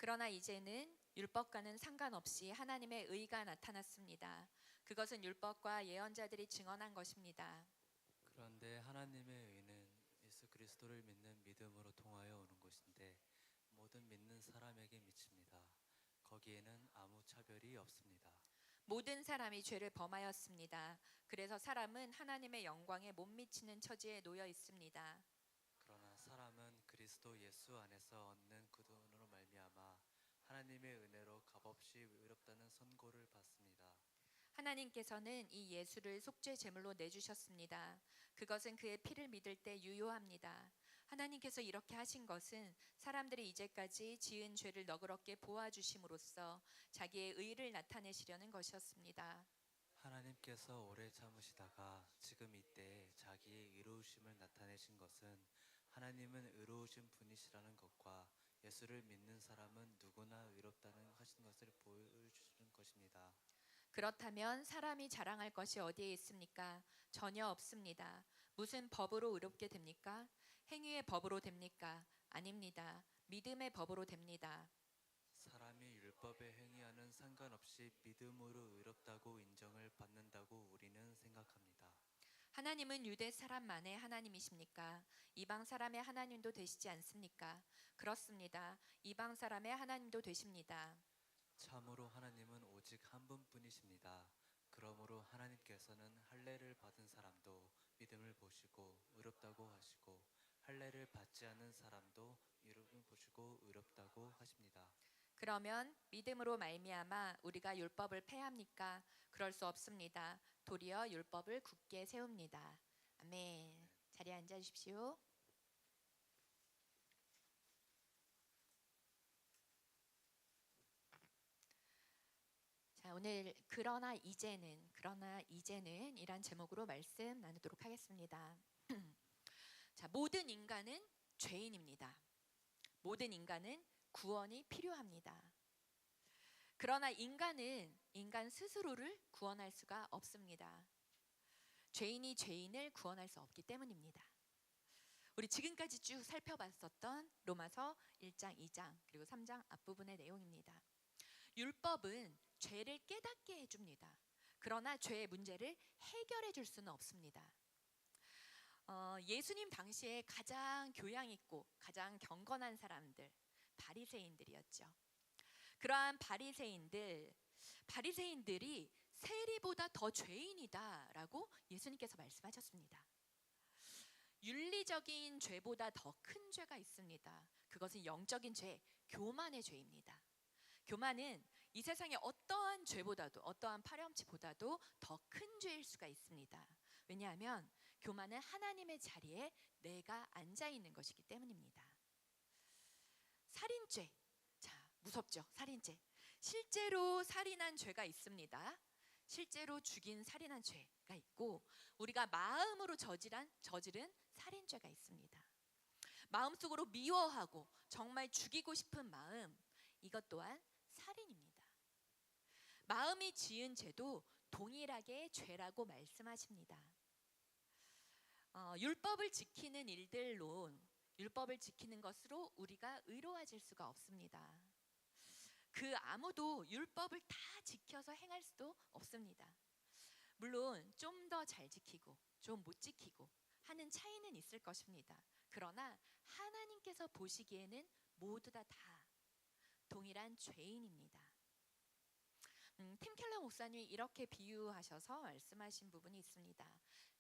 그러나 이제는 율법과는 상관없이 하나님의 의가 나타났습니다. 그것은 율법과 예언자들이 증언한 것입니다. 그런데 하나님의 의는 예수 그리스도를 믿는 믿음으로 통하여 오는 것인데 모든 믿는 사람에게 미칩니다. 거기에는 아무 차별이 없습니다. 모든 사람이 죄를 범하였습니다. 그래서 사람은 하나님의 영광에 못 미치는 처지에 놓여 있습니다. 그러나 사람은 그리스도 예수 안에서 얻는 구원으로 말미암아 하나님의 은혜로 값없이 의롭다는 선고를 받습니다. 하나님께서는 이 예수를 속죄 제물로 내주셨습니다. 그것은 그의 피를 믿을 때 유효합니다. 하나님께서 이렇게 하신 것은 사람들이 이제까지 지은 죄를 너그럽게 보아주심으로써 자기의 의를 나타내시려는 것이었습니다. 하나님께서 오래 참으시다가 지금 이때에 자기의 의로우심을 나타내신 것은 하나님은 의로우신 분이시라는 것과 예수를 믿는 사람은 누구나 의롭다는 하신 것을 보여주시는 것입니다. 그렇다면 사람이 자랑할 것이 어디에 있습니까? 전혀 없습니다. 무슨 법으로 의롭게 됩니까? 행위의 법으로 됩니까? 아닙니다. 믿음의 법으로 됩니다. 사람이 율법의 행위와는 상관없이 믿음으로 의롭다고 인정을 받는다고 우리는 생각합니다. 하나님은 유대 사람만의 하나님이십니까? 이방 사람의 하나님도 되시지 않습니까? 그렇습니다. 이방 사람의 하나님도 되십니다. 참으로 하나님은 오직 한 분뿐이십니다. 그러므로 하나님께서는 할례를 받은 사람도 믿음을 보시고 의롭다고 하시고 할례를 받지 않은 사람도 믿음을 보시고 의롭다고 하십니다. 그러면 믿음으로 말미암아 우리가 율법을 폐합니까? 그럴 수 없습니다. 도리어 율법을 굳게 세웁니다. 아멘. 자리에 앉아 주십시오. 자, 오늘 그러나 이제는 이란 제목으로 말씀 나누도록 하겠습니다. 자, 모든 인간은 죄인입니다. 모든 인간은 구원이 필요합니다. 그러나 인간은 인간 스스로를 구원할 수가 없습니다. 죄인이 죄인을 구원할 수 없기 때문입니다. 우리 지금까지 쭉 살펴봤었던 로마서 1장, 2장 그리고 3장 앞부분의 내용입니다. 율법은 죄를 깨닫게 해줍니다. 그러나 죄의 문제를 해결해 줄 수는 없습니다. 예수님 당시에 가장 교양 있고 가장 경건한 사람들, 바리새인들이었죠. 그러한 바리새인들이 세리보다 더 죄인이다라고 예수님께서 말씀하셨습니다. 윤리적인 죄보다 더 큰 죄가 있습니다. 그것은 영적인 죄, 교만의 죄입니다. 교만은 이 세상의 어떠한 죄보다도, 어떠한 파렴치보다도 더 큰 죄일 수가 있습니다. 왜냐하면 교만은 하나님의 자리에 내가 앉아 있는 것이기 때문입니다. 살인죄, 자, 무섭죠? 살인죄. 실제로 살인한 죄가 있습니다. 실제로 죽인 살인한 죄가 있고 우리가 마음으로 저지른 살인죄가 있습니다. 마음속으로 미워하고 정말 죽이고 싶은 마음, 이것 또한 살인입니다. 마음이 지은 죄도 동일하게 죄라고 말씀하십니다. 율법을 지키는 율법을 지키는 것으로 우리가 의로워질 수가 없습니다. 그 아무도 율법을 다 지켜서 행할 수도 없습니다. 물론 좀 더 잘 지키고 좀 못 지키고 하는 차이는 있을 것입니다. 그러나 하나님께서 보시기에는 모두 다 동일한 죄인입니다. 팀 켈러 목사님이 이렇게 비유하셔서 말씀하신 부분이 있습니다.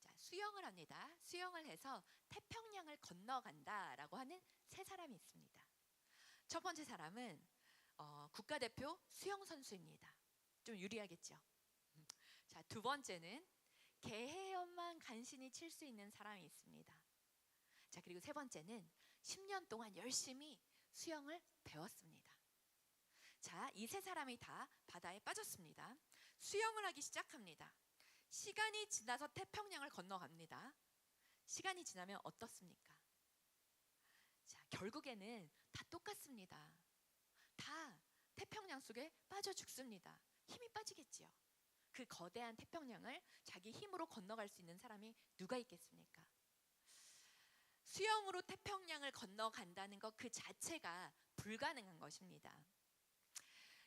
자, 수영을 합니다. 수영을 해서 태평양을 건너간다라고 하는 세 사람이 있습니다. 첫 번째 사람은 국가대표 수영 선수입니다. 좀 유리하겠죠. 자, 두 번째는 개헤엄만 간신히 칠 수 있는 사람이 있습니다. 자, 그리고 세 번째는 10년 동안 열심히 수영을 배웠습니다. 자, 이 세 사람이 다 바다에 빠졌습니다. 수영을 하기 시작합니다. 시간이 지나서 태평양을 건너갑니다. 시간이 지나면 어떻습니까? 자, 결국에는 다 똑같습니다. 다 태평양 속에 빠져 죽습니다. 힘이 빠지겠지요. 그 거대한 태평양을 자기 힘으로 건너갈 수 있는 사람이 누가 있겠습니까? 수영으로 태평양을 건너간다는 것 그 자체가 불가능한 것입니다.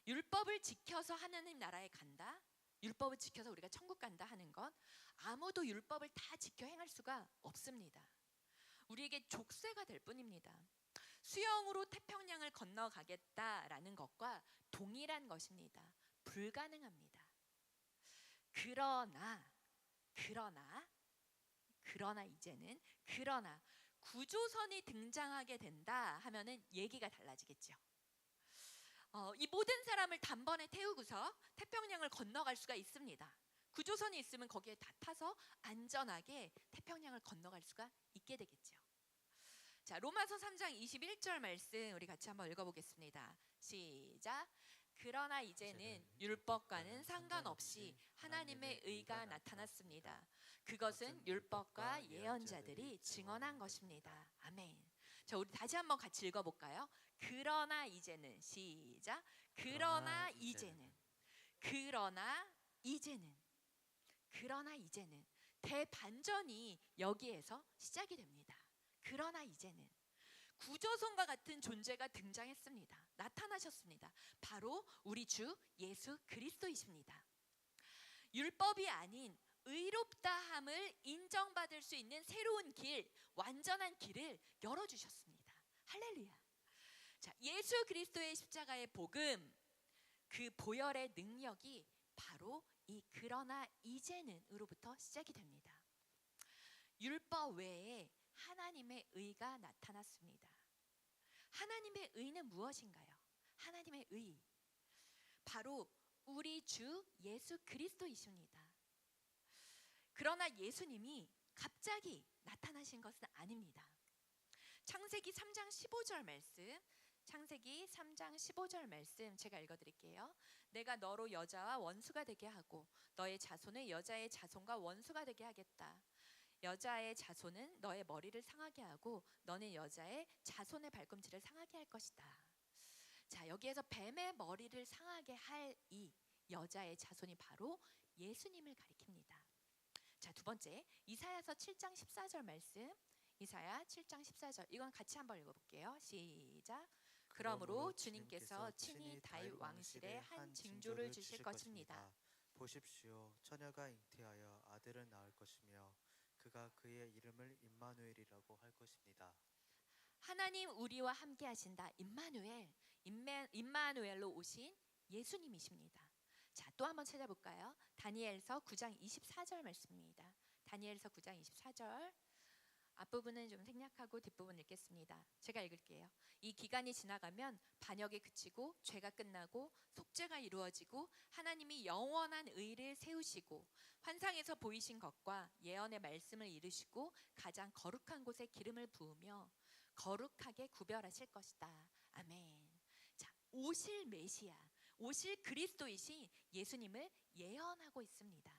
율법을 지켜서 하나님 나라에 간다, 율법을 지켜서 우리가 천국 간다 하는 건 아무도 율법을 다 지켜 행할 수가 없습니다. 우리에게 족쇄가 될 뿐입니다. 수영으로 태평양을 건너가겠다라는 것과 동일한 것입니다. 불가능합니다. 그러나 이제는 구조선이 등장하게 된다 하면은 얘기가 달라지겠죠. 이 모든 사람을 단번에 태우고서 태평양을 건너갈 수가 있습니다. 구조선이 있으면 거기에 다 타서 안전하게 태평양을 건너갈 수가 있게 되겠죠. 자, 로마서 3장 21절 말씀 우리 같이 한번 읽어보겠습니다. 시작. 그러나 이제는 율법과는 상관없이 하나님의 의가 나타났습니다. 그것은 율법과 예언자들이 증언한 것입니다. 아멘. 자, 우리 다시 한번 같이 읽어볼까요? 그러나 이제는, 시작. 그러나 이제는 대반전이 여기에서 시작이 됩니다. 그러나 이제는 구조선과 같은 존재가 등장했습니다. 나타나셨습니다. 바로 우리 주 예수 그리스도이십니다. 율법이 아닌 의롭다함을 인정받을 수 있는 새로운 길, 완전한 길을 열어주셨습니다. 할렐루야. 자, 예수 그리스도의 십자가의 복음, 그 보혈의 능력이 바로 이 그러나 이제는으로부터 시작이 됩니다. 율법 외에 하나님의 의가 나타났습니다. 하나님의 의는 무엇인가요? 하나님의 의, 바로 우리 주 예수 그리스도이십니다. 그러나 예수님이 갑자기 나타나신 것은 아닙니다. 창세기 3장 15절 말씀, 창세기 3장 15절 말씀 제가 읽어드릴게요. 내가 너로 여자와 원수가 되게 하고 너의 자손을 여자의 자손과 원수가 되게 하겠다. 여자의 자손은 너의 머리를 상하게 하고 너는 여자의 자손의 발꿈치를 상하게 할 것이다. 자, 여기에서 뱀의 머리를 상하게 할 이 여자의 자손이 바로 예수님을 가리킵니다. 자, 두 번째, 이사야서 7장 14절 말씀, 이사야 7장 14절, 이건 같이 한번 읽어볼게요. 시작. 그러므로 주님께서 친히 다윗 왕실에 한 징조를 주실 것입니다. 보십시오, 처녀가 잉태하여 아들을 낳을 것이며 그가 그의 이름을 임마누엘이라고 할 것입니다. 하나님 우리와 함께 하신다. 임마누엘로 오신 예수님이십니다. 자, 또 한번 찾아볼까요? 다니엘서 9장 24절 말씀입니다. 다니엘서 9장 24절, 앞부분은 좀 생략하고 뒷부분 읽겠습니다. 제가 읽을게요. 이 기간이 지나가면 반역이 그치고 죄가 끝나고 속죄가 이루어지고 하나님이 영원한 의를 세우시고 환상에서 보이신 것과 예언의 말씀을 이루시고 가장 거룩한 곳에 기름을 부으며 거룩하게 구별하실 것이다. 아멘. 자, 오실 메시아, 오실 그리스도이신 예수님을 예언하고 있습니다.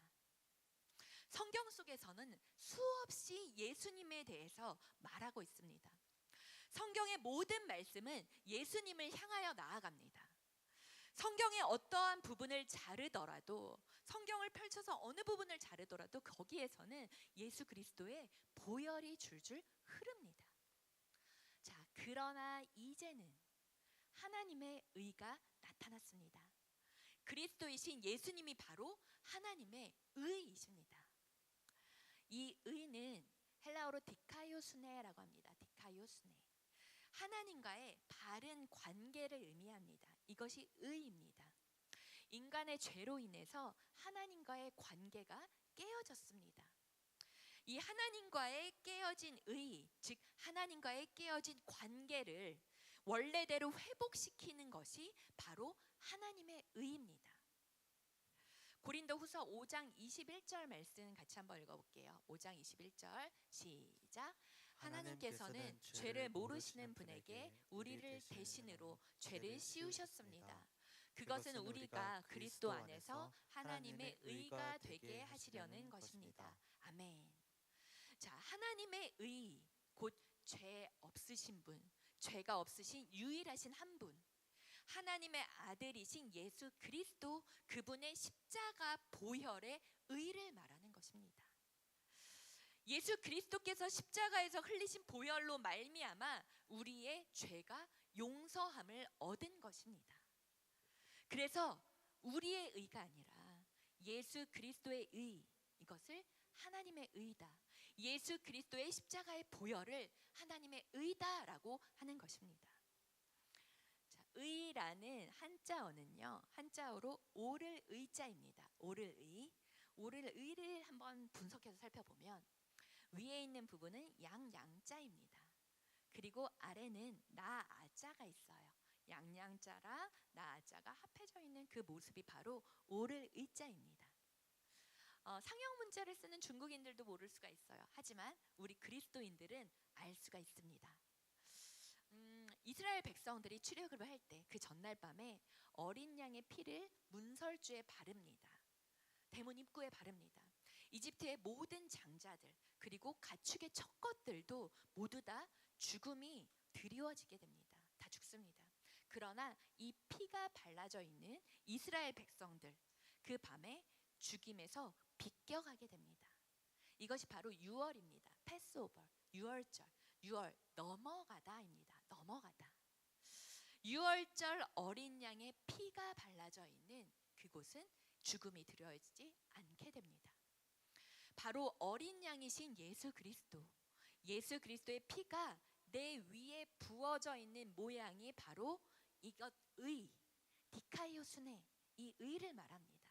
성경 속에서는 수없이 예수님에 대해서 말하고 있습니다. 성경의 모든 말씀은 예수님을 향하여 나아갑니다. 성경의 어떠한 부분을 자르더라도, 성경을 펼쳐서 어느 부분을 자르더라도 거기에서는 예수 그리스도의 보혈이 줄줄 흐릅니다. 자, 그러나 이제는 하나님의 의가 나타났습니다. 그리스도이신 예수님이 바로 하나님의 의이십니다. 이 의는 헬라어로 디카이오스네라고 합니다. 디카이오스네. 하나님과의 바른 관계를 의미합니다. 이것이 의입니다. 인간의 죄로 인해서 하나님과의 관계가 깨어졌습니다. 이 하나님과의 깨어진 의, 즉 하나님과의 깨어진 관계를 원래대로 회복시키는 것이 바로 하나님의 의입니다. 고린도후서 5장 21절 말씀 같이 한번 읽어볼게요. 5장 21절 시작. 하나님께서는 죄를 모르시는 분에게 우리를 대신으로 죄를 씌우셨습니다. 그것은 우리가 그리스도 안에서 하나님의 의가 되게 하시려는 것입니다. 아멘. 자, 하나님의 의, 곧 죄 없으신 분, 죄가 없으신 유일하신 한 분, 하나님의 아들이신 예수 그리스도, 그분의 십자가 보혈의 의를 말하는 것입니다. 예수 그리스도께서 십자가에서 흘리신 보혈로 말미암아 우리의 죄가 용서함을 얻은 것입니다. 그래서 우리의 의가 아니라 예수 그리스도의 의, 이것을 하나님의 의다. 예수 그리스도의 십자가의 보혈을 하나님의 의다라고 하는 것입니다. 자, 의라는 한자어는요, 한자어로 오를 의자입니다. 오를 의. 오를 의를 한번 분석해서 살펴보면 위에 있는 부분은 양자입니다. 그리고 아래는 나아자가 있어요. 양자라 나아자가 합해져 있는 그 모습이 바로 오를 의자입니다. 상형 문자를 쓰는 중국인들도 모를 수가 있어요. 하지만 우리 그리스도인들은 알 수가 있습니다. 이스라엘 백성들이 출애굽을 할 때 그 전날 밤에 어린 양의 피를 문설주에 바릅니다. 대문 입구에 바릅니다. 이집트의 모든 장자들 그리고 가축의 첫 것들도 모두 다 죽음이 드리워지게 됩니다. 다 죽습니다. 그러나 이 피가 발라져 있는 이스라엘 백성들, 그 밤에 죽임에서 비껴가게 됩니다. 이것이 바로 유월입니다. 패스오버, 유월절, 유월 넘어가다입니다. 넘어가다. 유월절 어린 양의 피가 발라져 있는 그곳은 죽음이 드려지지 않게 됩니다. 바로 어린 양이신 예수 그리스도, 예수 그리스도의 피가 내 위에 부어져 있는 모양이 바로 이것 의, 디카이오스네, 이 의를 말합니다.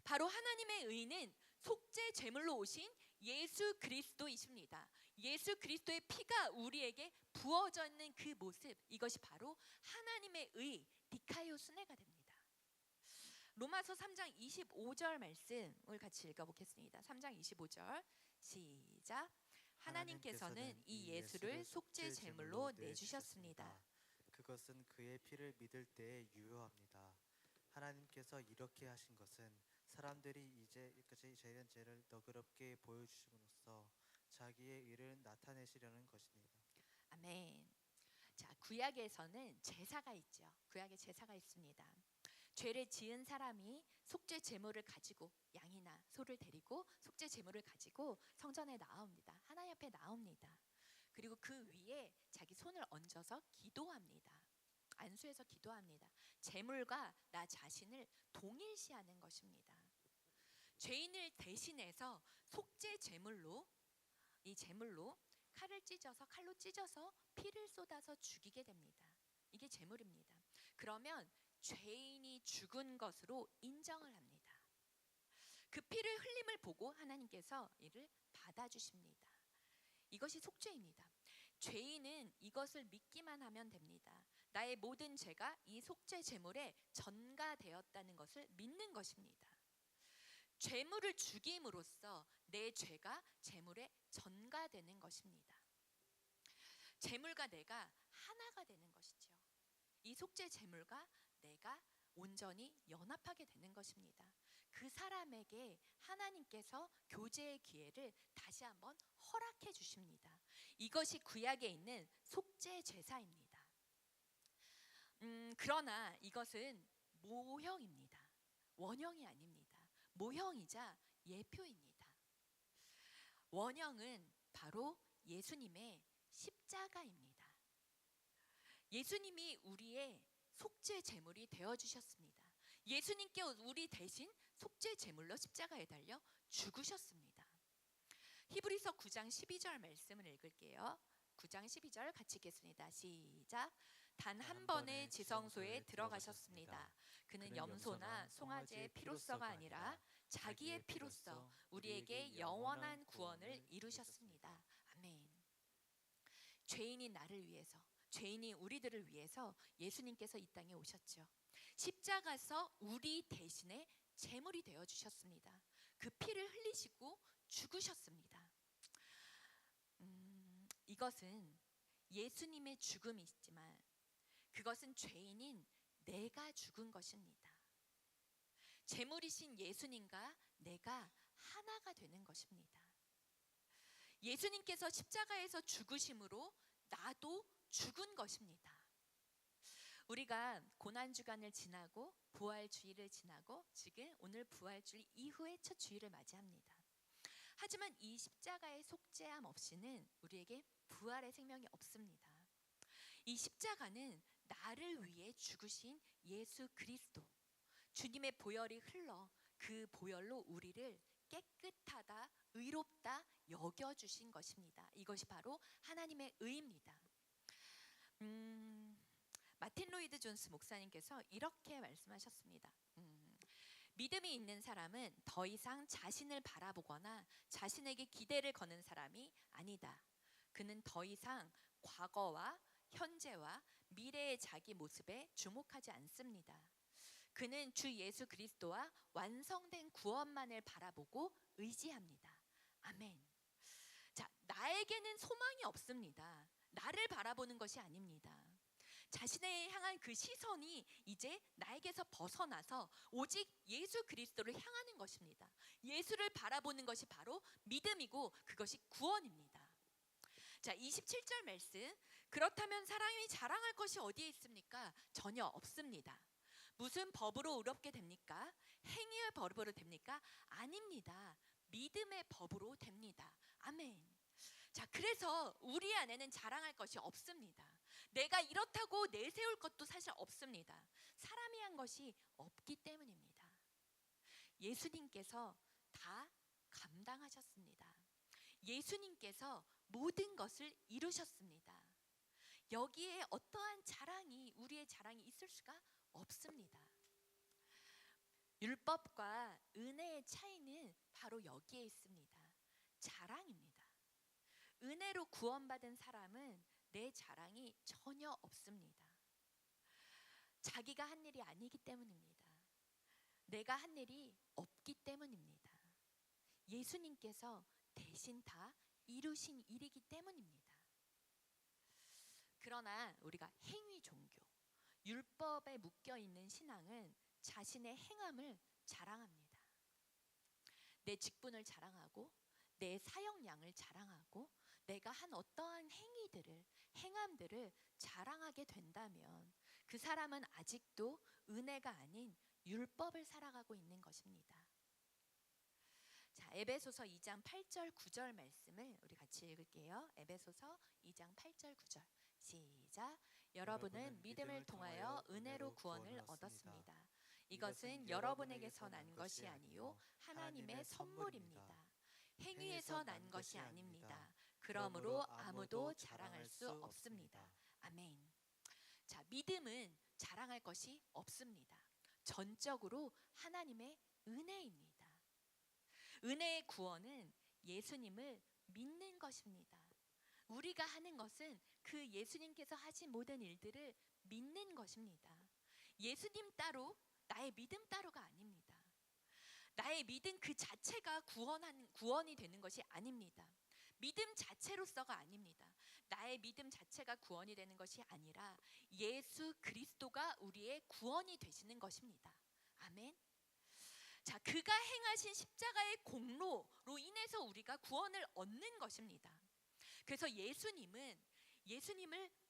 바로 하나님의 의는 속죄 제물로 오신 예수 그리스도이십니다. 예수 그리스도의 피가 우리에게 부어져 있는 그 모습, 이것이 바로 하나님의 의, 디카이오스네가 됩니다. 로마서 3장 25절 말씀을 같이 읽어보겠습니다. 3장 25절 시작. 하나님께서는 이 예수를 속죄 제물로 내주셨습니다. 그것은 그의 피를 믿을 때에 유효합니다. 하나님께서 이렇게 하신 것은 사람들이 이제까지 지은 죄를 너그럽게 보여주심으로써 자기의 의를 나타내시려는 것입니다. 아멘. 자, 구약에서는 제사가 있죠. 구약에 제사가 있습니다. 죄를 지은 사람이 속죄 제물을 가지고 양이나 소를 데리고 속죄 제물을 가지고 성전에 나옵니다. 하나님 앞에 나옵니다. 그리고 그 위에 자기 손을 얹어서 기도합니다. 안수해서 기도합니다. 제물과 나 자신을 동일시하는 것입니다. 죄인을 대신해서 속죄 제물로, 이 제물로 칼로 찢어서 피를 쏟아서 죽이게 됩니다. 이게 제물입니다. 그러면 죄인이 죽은 것으로 인정을 합니다. 그 피를 흘림을 보고 하나님께서 이를 받아주십니다. 이것이 속죄입니다. 죄인은 이것을 믿기만 하면 됩니다. 나의 모든 죄가 이 속죄 제물에 전가되었다는 것을 믿는 것입니다. 죄물을 죽임으로써 내 죄가 제물에 전가되는 것입니다. 제물과 내가 하나가 되는 것이죠. 이 속죄 제물과 내가 온전히 연합하게 되는 것입니다. 그 사람에게 하나님께서 교제의 기회를 다시 한번 허락해 주십니다. 이것이 구약에 있는 속죄 제사입니다. 그러나 이것은 모형입니다. 원형이 아닙니다. 모형이자 예표입니다. 원형은 바로 예수님의 십자가입니다. 예수님이 우리의 속죄 제물이 되어 주셨습니다. 예수님께 우리 대신 속죄 제물로 십자가에 달려 죽으셨습니다. 히브리서 9장 12절 말씀을 읽을게요. 9장 12절 같이 읽겠습니다. 시작. 단 한 번의 지성소에 들어가셨습니다. 그는 염소나 송아지의 피로서가 아니라 자기의 피로서 우리에게 영원한 구원을 이루셨습니다. 아멘. 죄인이 나를 위해서, 죄인이 우리들을 위해서 예수님께서 이 땅에 오셨죠. 십자가에서 우리 대신에 제물이 되어 주셨습니다. 그 피를 흘리시고 죽으셨습니다. 이것은 예수님의 죽음이지만 그것은 죄인인 내가 죽은 것입니다. 제물이신 예수님과 내가 하나가 되는 것입니다. 예수님께서 십자가에서 죽으심으로 나도 죽은 것입니다. 우리가 고난주간을 지나고 부활주일을 지나고 지금 오늘 부활주일 이후의 첫 주일을 맞이합니다. 하지만 이 십자가의 속죄함 없이는 우리에게 부활의 생명이 없습니다. 이 십자가는 나를 위해 죽으신 예수 그리스도, 주님의 보혈이 흘러 그 보혈로 우리를 깨끗하다, 의롭다 여겨주신 것입니다. 이것이 바로 하나님의 의입니다. 마틴 로이드 존스 목사님께서 이렇게 말씀하셨습니다. 믿음이 있는 사람은 더 이상 자신을 바라보거나 자신에게 기대를 거는 사람이 아니다. 그는 더 이상 과거와 현재와 미래의 자기 모습에 주목하지 않습니다. 그는 주 예수 그리스도와 완성된 구원만을 바라보고 의지합니다. 아멘. 자, 나에게는 소망이 없습니다. 나를 바라보는 것이 아닙니다. 자신을 향한 그 시선이 이제 나에게서 벗어나서 오직 예수 그리스도를 향하는 것입니다. 예수를 바라보는 것이 바로 믿음이고 그것이 구원입니다. 자, 27절 말씀. 그렇다면 사람이 자랑할 것이 어디에 있습니까? 전혀 없습니다. 무슨 법으로 의롭게 됩니까? 행위의 법으로 됩니까? 아닙니다. 믿음의 법으로 됩니다. 아멘. 자, 그래서 우리 안에는 자랑할 것이 없습니다. 내가 이렇다고 내세울 것도 사실 없습니다. 사람이 한 것이 없기 때문입니다. 예수님께서 다 감당하셨습니다. 예수님께서 모든 것을 이루셨습니다. 여기에 어떠한 자랑이, 우리의 자랑이 있을 수가 없습니다. 율법과 은혜의 차이는 바로 여기에 있습니다. 자랑입니다. 은혜로 구원받은 사람은 내 자랑이 전혀 없습니다. 자기가 한 일이 아니기 때문입니다. 내가 한 일이 없기 때문입니다. 예수님께서 대신 다 이루신 일이기 때문입니다. 그러나 우리가 행위 종교, 율법에 묶여 있는 신앙은 자신의 행함을 자랑합니다. 내 직분을 자랑하고 내 사역량을 자랑하고 내가 한 어떠한 행함들을 자랑하게 된다면 그 사람은 아직도 은혜가 아닌 율법을 살아가고 있는 것입니다. 자, 에베소서 2장 8절 9절 말씀을 우리 같이 읽을게요. 에베소서 2장 8절 9절 시작. 여러분은 믿음을 통하여 은혜로 구원을 얻었습니다. 이것은 여러분에게서 난 것이 아니요 하나님의 선물입니다. 행위에서 난 것이 아닙니다. 그러므로 아무도 자랑할 수 없습니다. 아멘. 자, 믿음은 자랑할 것이 없습니다. 전적으로 하나님의 은혜입니다. 은혜의 구원은 예수님을 믿는 것입니다. 우리가 하는 것은 그 예수님께서 하신 모든 일들을 믿는 것입니다. 예수님 따로, 나의 믿음 따로가 아닙니다. 나의 믿음 그 자체가 구원이 되는 것이 아닙니다. 믿음 자체로서가 아닙니다. 나의 믿음 자체가 구원이 되는 것이 아니라 예수 그리스도가 우리의 구원이 되시는 것입니다. 아멘. 자, 그가 행하신 십자가의 공로로 인해서 우리가 구원을 얻는 것입니다. 그래서 예수님을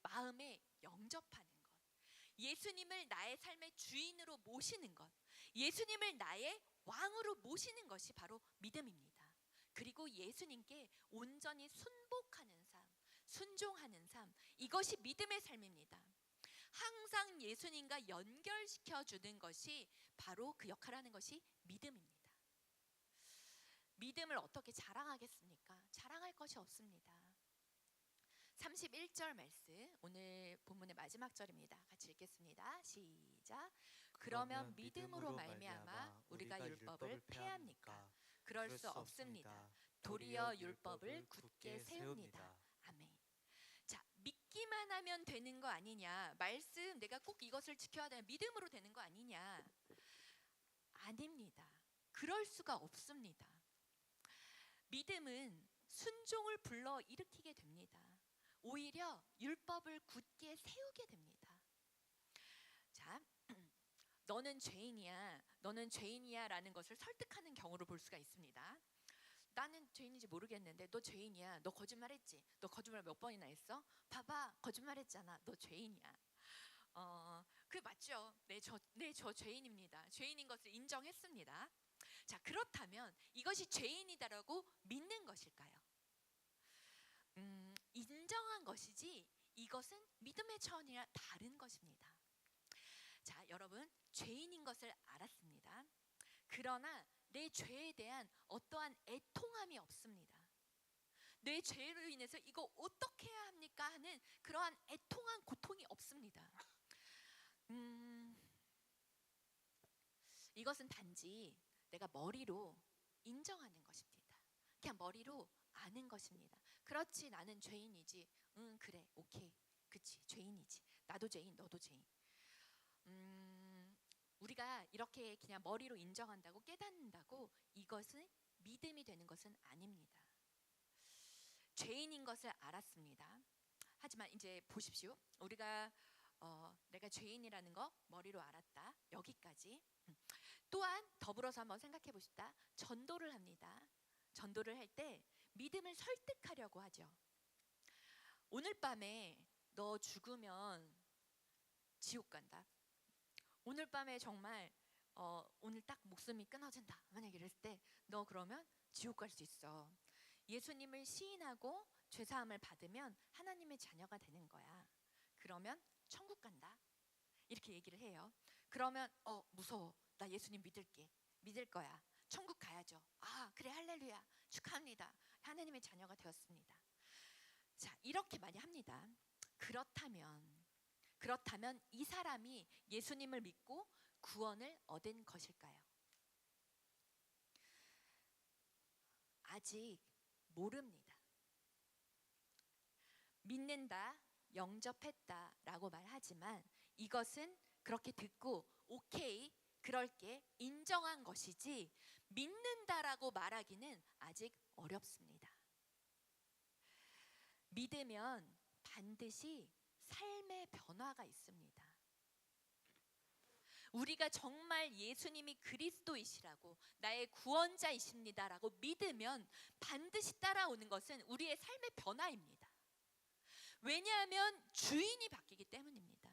마음에 영접하는 것, 예수님을 나의 삶의 주인으로 모시는 것, 예수님을 나의 왕으로 모시는 것이 바로 믿음입니다. 그리고 예수님께 온전히 순복하는 삶, 순종하는 삶, 이것이 믿음의 삶입니다. 항상 예수님과 연결시켜 주는 것이 바로 그 역할을 하는 것이 믿음입니다. 믿음을 어떻게 자랑하겠습니까? 자랑할 것이 없습니다. 31절 말씀, 오늘 본문의 마지막 절입니다. 같이 읽겠습니다. 시작. 그러면 믿음으로 말미암아 우리가 율법을 폐합니까? 그럴 수 없습니다. 도리어 율법을 굳게 세웁니다. 아멘. 자, 믿기만 하면 되는 거 아니냐? 말씀 내가 꼭 이것을 지켜야 되는 믿음으로 되는 거 아니냐? 아닙니다. 그럴 수가 없습니다. 믿음은 순종을 불러 일으키게 됩니다. 오히려 율법을 굳게 세우게 됩니다. 자, 너는 죄인이야 라는 것을 설득하는 경우를 볼 수가 있습니다. 나는 죄인인지 모르겠는데 너 죄인이야. 너 거짓말했지. 너 거짓말 몇 번이나 했어? 봐봐, 거짓말했잖아. 너 죄인이야. 그 맞죠? 저 죄인입니다. 죄인인 것을 인정했습니다. 자, 그렇다면 이것이 죄인이다라고 믿는 것일까요? 인정한 것이지 이것은 믿음의 차원이라 다른 것입니다. 자, 여러분, 죄인인 것을 알았습니다. 그러나 내 죄에 대한 어떠한 애통함이 없습니다. 내 죄로 인해서 이거 어떻게 해야 합니까 하는 그러한 애통한 고통이 없습니다. 이것은 단지 내가 머리로 인정하는 것입니다. 그냥 머리로 아는 것입니다. 그렇지, 나는 죄인이지. 그래, 오케이, 그치, 죄인이지. 나도 죄인, 너도 죄인. 우리가 이렇게 그냥 머리로 인정한다고, 깨닫는다고 이것은 믿음이 되는 것은 아닙니다. 죄인인 것을 알았습니다. 하지만 이제 보십시오. 우리가 내가 죄인이라는 거 머리로 알았다. 여기까지. 또한 더불어서 한번 생각해 보십시다. 전도를 합니다. 전도를 할 때 믿음을 설득하려고 하죠. 오늘 밤에 너 죽으면 지옥 간다. 오늘 밤에 정말 오늘 딱 목숨이 끊어진다. 만약 이랬을 때 너 그러면 지옥 갈 수 있어. 예수님을 시인하고 죄사함을 받으면 하나님의 자녀가 되는 거야. 그러면 천국 간다. 이렇게 얘기를 해요. 그러면 무서워. 나 예수님 믿을게. 믿을 거야. 천국 가야죠. 아, 그래, 할렐루야. 축하합니다. 하나님의 자녀가 되었습니다. 자, 이렇게 많이 합니다. 그렇다면 이 사람이 예수님을 믿고 구원을 얻은 것일까요? 아직 모릅니다. 믿는다, 영접했다라고 말하지만 이것은 그렇게 듣고 오케이, 그럴게, 인정한 것이지 믿는다라고 말하기는 아직 어렵습니다. 믿으면 반드시 삶의 변화가 있습니다. 우리가 정말 예수님이 그리스도이시라고, 나의 구원자이십니다라고 믿으면 반드시 따라오는 것은 우리의 삶의 변화입니다. 왜냐하면 주인이 바뀌기 때문입니다.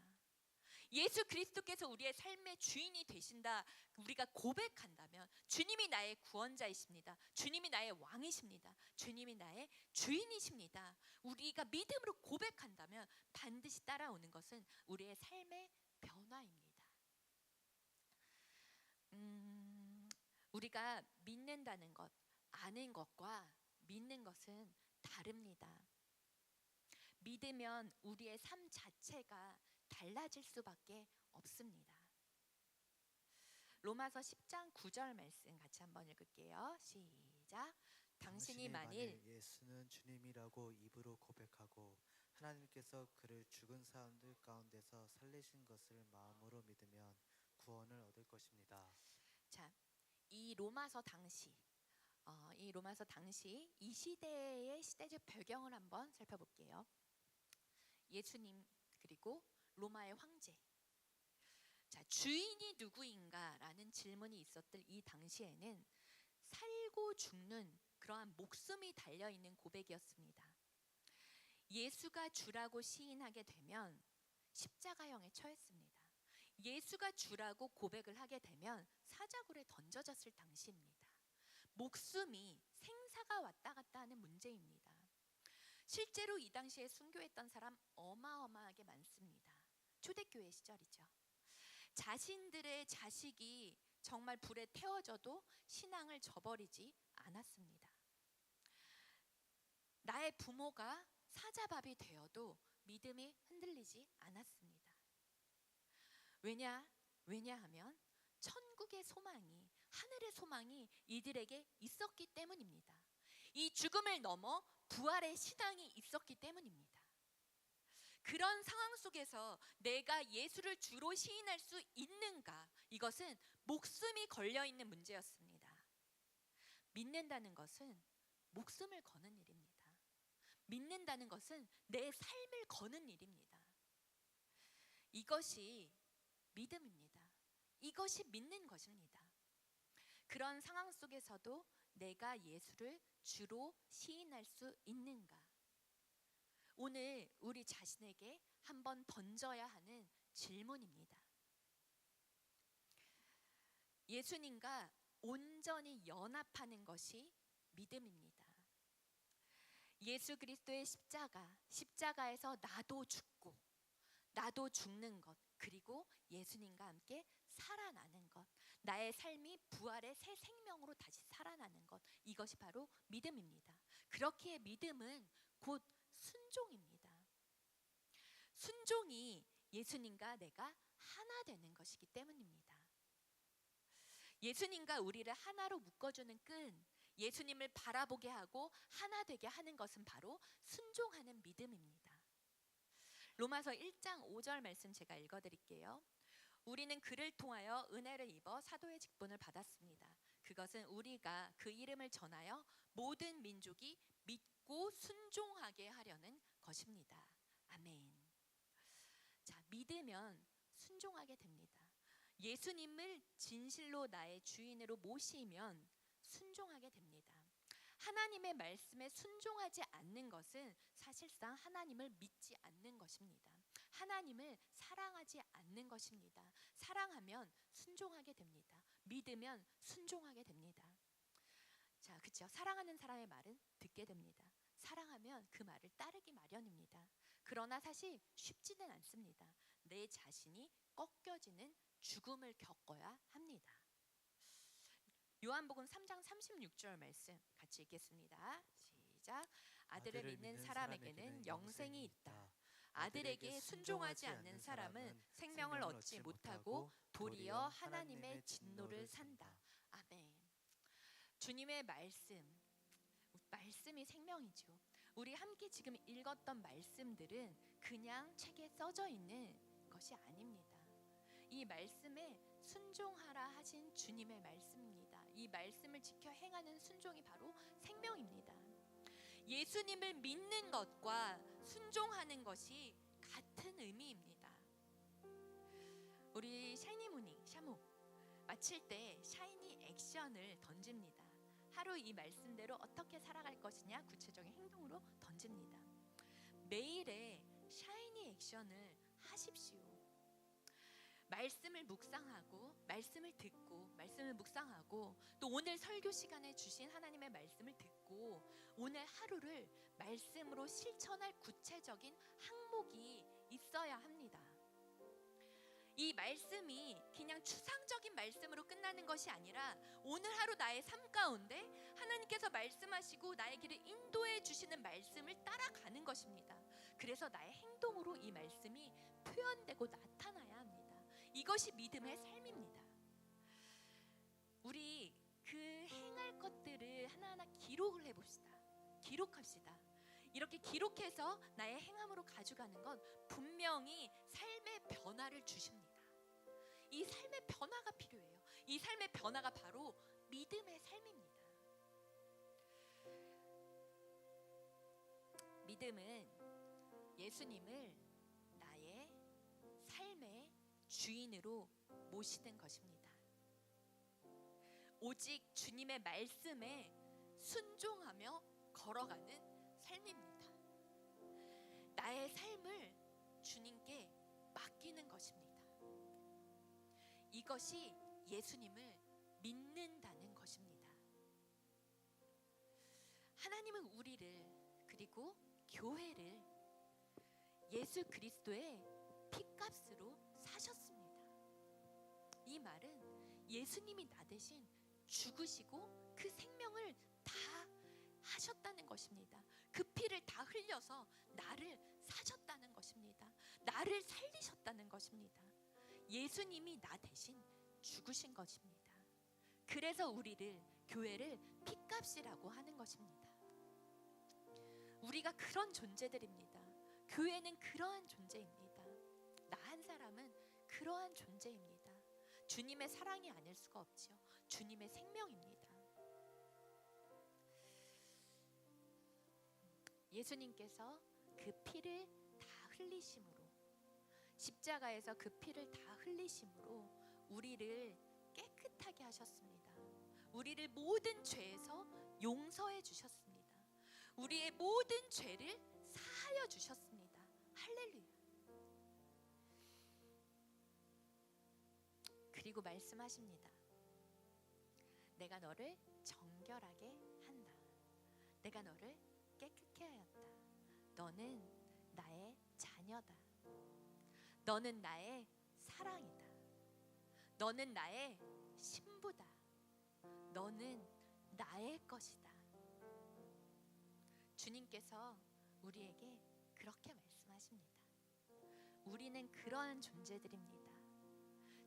예수 그리스도께서 우리의 삶의 주인이 되신다, 우리가 고백한다면 주님이 나의 구원자이십니다. 주님이 나의 왕이십니다. 주님이 나의 주인이십니다. 우리가 믿음으로 고백한다면 반드시 따라오는 것은 우리의 삶의 변화입니다. 우리가 믿는다는 것, 아는 것과 믿는 것은 다릅니다. 믿으면 우리의 삶 자체가 달라질 수밖에 없습니다. 로마서 10장 9절 말씀 같이 한번 읽을게요. 시작. 당신이 만일 예수는 주님이라고 입으로 고백하고 하나님께서 그를 죽은 사람들 가운데서 살리신 것을 마음으로 믿으면 구원을 얻을 것입니다. 자, 이 로마서 당시 이 시대의 시대적 배경을 한번 살펴볼게요. 예수님 그리고 로마의 황제. 자, 주인이 누구인가라는 질문이 있었던 이 당시에는 살고 죽는 그러한 목숨이 달려 있는 고백이었습니다. 예수가 주라고 시인하게 되면 십자가형에 처했습니다. 예수가 주라고 고백을 하게 되면 사자굴에 던져졌을 당시입니다. 목숨이, 생사가 왔다 갔다 하는 문제입니다. 실제로 이 당시에 순교했던 사람 어마어마하게 많습니다. 초대교회 시절이죠. 자신들의 자식이 정말 불에 태워져도 신앙을 저버리지 않았습니다. 나의 부모가 사자밥이 되어도 믿음이 흔들리지 않았습니다. 왜냐하면 천국의 소망이, 하늘의 소망이 이들에게 있었기 때문입니다. 이 죽음을 넘어 부활의 신앙이 있었기 때문입니다. 그런 상황 속에서 내가 예수를 주로 시인할 수 있는가? 이것은 목숨이 걸려있는 문제였습니다. 믿는다는 것은 목숨을 거는 일입니다. 믿는다는 것은 내 삶을 거는 일입니다. 이것이 믿음입니다. 이것이 믿는 것입니다. 그런 상황 속에서도 내가 예수를 주로 시인할 수 있는가? 오늘 우리 자신에게 한번 던져야 하는 질문입니다. 예수님과 온전히 연합하는 것이 믿음입니다. 예수 그리스도의 십자가에서 나도 죽고 나도 죽는 것, 그리고 예수님과 함께 살아나는 것, 나의 삶이 부활의 새 생명으로 다시 살아나는 것, 이것이 바로 믿음입니다. 그렇기에 믿음은 곧 순종입니다. 순종이 예수님과 내가 하나 되는 것이기 때문입니다. 예수님과 우리를 하나로 묶어주는 끈, 예수님을 바라보게 하고 하나 되게 하는 것은 바로 순종하는 믿음입니다. 로마서 1장 5절 말씀 제가 읽어드릴게요. 우리는 그를 통하여 은혜를 입어 사도의 직분을 받았습니다. 그것은 우리가 그 이름을 전하여 모든 민족이 믿고 순종하게 하려는 것입니다. 아멘. 자, 믿으면 순종하게 됩니다. 예수님을 진실로 나의 주인으로 모시면 순종하게 됩니다. 하나님의 말씀에 순종하지 않는 것은 사실상 하나님을 믿지 않는 것입니다. 하나님을 사랑하지 않는 것입니다. 사랑하면 순종하게 됩니다. 믿으면 순종하게 됩니다. 자, 그렇죠. 사랑하는 사람의 말은 듣게 됩니다. 사랑하면 그 말을 따르기 마련입니다. 그러나 사실 쉽지는 않습니다. 내 자신이 꺾여지는 죽음을 겪어야 합니다. 요한복음 3장 36절 말씀 같이 읽겠습니다. 시작. 아들을 믿는 사람에게는 영생이 있다. 아들에게 순종하지 않는 사람은 생명을 얻지 못하고 도리어 하나님의 진노를 산다. 아멘. 주님의 말씀이 생명이죠. 우리 함께 지금 읽었던 말씀들은 그냥 책에 써져 있는 것이 아닙니다. 이 말씀에 순종하라 하신 주님의 말씀입니다. 이 말씀을 지켜 행하는 순종이 바로 생명입니다. 예수님을 믿는 것과 순종하는 것이 같은 의미입니다. 우리 샤이니 모닝 샤모 마칠 때 샤이니 액션을 던집니다. 하루 이 말씀대로 어떻게 살아갈 것이냐 구체적인 행동으로 던집니다. 매일의 샤이니 액션을 하십시오. 말씀을 묵상하고 말씀을 듣고 말씀을 묵상하고 또 오늘 설교 시간에 주신 하나님의 말씀을 듣고 오늘 하루를 말씀으로 실천할 구체적인 항목이 있어야 합니다. 이 말씀이 그냥 추상적인 말씀으로 끝나는 것이 아니라 오늘 하루 나의 삶 가운데 하나님께서 말씀하시고 나의 길을 인도해 주시는 말씀을 따라가는 것입니다. 그래서 나의 행동으로 이 말씀이 표현되고 나타나야 합니다. 이것이 믿음의 삶입니다. 우리 그 행할 것들을 하나하나 기록을 해봅시다. 기록합시다. 이렇게 기록해서 나의 행함으로 가져가는 건 분명히 삶의 변화를 주십니다. 이 삶의 변화가 필요해요. 이 삶의 변화가 바로 믿음의 삶입니다. 믿음은 예수님을 나의 삶의 주인으로 모시는 것입니다. 오직 주님의 말씀에 순종하며 걸어가는 삶입니다. 나의 삶을 주님께 맡기는 것입니다. 이것이 예수님을 믿는다는 것입니다. 하나님은 우리를 그리고 교회를 예수 그리스도의 피값으로 사셨습니다. 이 말은 예수님이 나 대신 죽으시고 그 생명을 다 하셨다는 것입니다. 그 피를 다 흘려서 나를 사셨다는 것입니다. 나를 살리셨다는 것입니다. 예수님이 나 대신 죽으신 것입니다. 그래서 우리를 교회를 피값이라고 하는 것입니다. 우리가 그런 존재들입니다. 교회는 그러한 존재입니다. 나 한 사람은 그러한 존재입니다. 주님의 사랑이 아닐 수가 없죠. 주님의 생명입니다. 예수님께서 그 피를 다 흘리심으로, 십자가에서 그 피를 다 흘리심으로 우리를 깨끗하게 하셨습니다. 우리를 모든 죄에서 용서해 주셨습니다. 우리의 모든 죄를 사하여 주셨습니다. 할렐루야. 그리고 말씀하십니다. 내가 너를 정결하게 한다. 내가 너를 깨끗게 하였다. 너는 나의 자녀다. 너는 나의 사랑이다. 너는 나의 신부다. 너는 나의 것이다. 주님께서 우리에게 그렇게 말씀하십니다. 우리는 그러한 존재들입니다.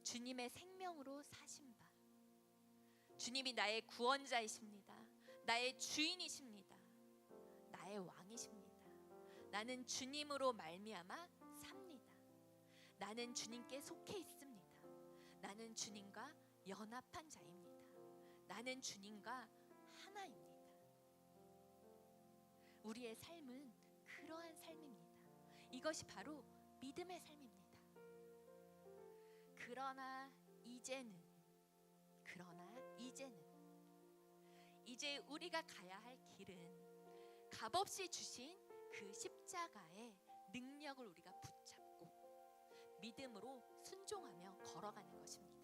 주님의 생명으로 사신 바, 주님이 나의 구원자이십니다. 나의 주인이십니다. 나의 왕이십니다. 나는 주님으로 말미암아 삽니다. 나는 주님께 속해 있습니다. 나는 주님과 연합한 자입니다. 나는 주님과 하나입니다. 우리의 삶은 그러한 삶입니다. 이것이 바로 믿음의 삶입니다. 그러나 이제는 이제 우리가 가야 할 길은 값없이 주신 그 십자가의 능력을 우리가 붙잡고 믿음으로 순종하며 걸어가는 것입니다.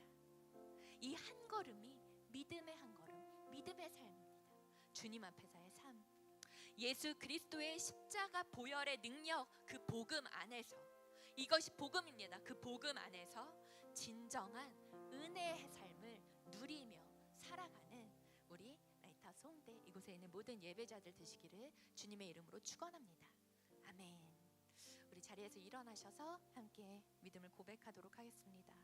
이 한 걸음이 믿음의 한 걸음, 믿음의 삶입니다. 주님 앞에서의 삶, 예수 그리스도의 십자가 보혈의 능력, 그 복음 안에서, 이것이 복음입니다. 그 복음 안에서 진정한 은혜의 삶을 누리며 살아가는 우리 라이트하우스 홍대 이곳에 있는 모든 예배자들 되시기를 주님의 이름으로 축원합니다. 아멘. 우리 자리에서 일어나셔서 함께 믿음을 고백하도록 하겠습니다.